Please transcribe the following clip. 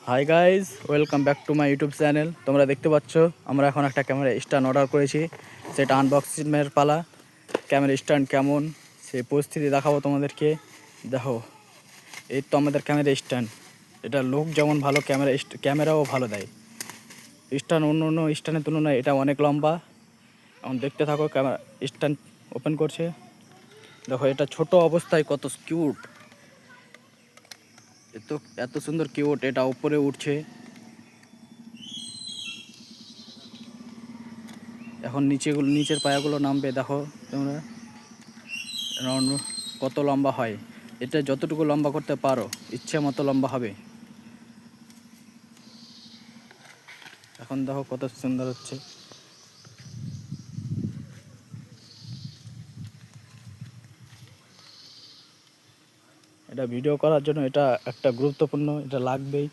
Hi guys, welcome back to my YouTube channel. তোমরা দেখতে পাচ্ছ আমরা এখন একটা ক্যামেরা স্ট্যান্ড অর্ডার করেছি। সেটা আনবক্সিংয়ের পালা। ক্যামেরা স্ট্যান্ড কেমন সেই পরিস্থিতি দেখাবো তোমাদেরকে। দেখো, এই তো আমাদের ক্যামেরা স্ট্যান্ড। এটা লোক যেমন ভালো, ক্যামেরাও ভালো দেয়। স্ট্যান্ড অন্য অন্য স্ট্যান্ডের তুলনায় এটা অনেক লম্বা। এখন দেখতে থাকো, ক্যামেরা স্ট্যান্ড ওপেন করছে। দেখো এটা ছোট অবস্থায় কত কিউট, এত সুন্দর কিউট। এটা উপরে উঠছে, এখন নিচের পায়াগুলো নামবে। দেখো তোমরা রাউন্ড কত লম্বা হয়। এটা যতটুকু লম্বা করতে পারো ইচ্ছে মতো লম্বা হবে। এখন দেখো কত সুন্দর হচ্ছে। এটা ভিডিও করার জন্য এটা একটা গুরুত্বপূর্ণ, এটা লাগবেই।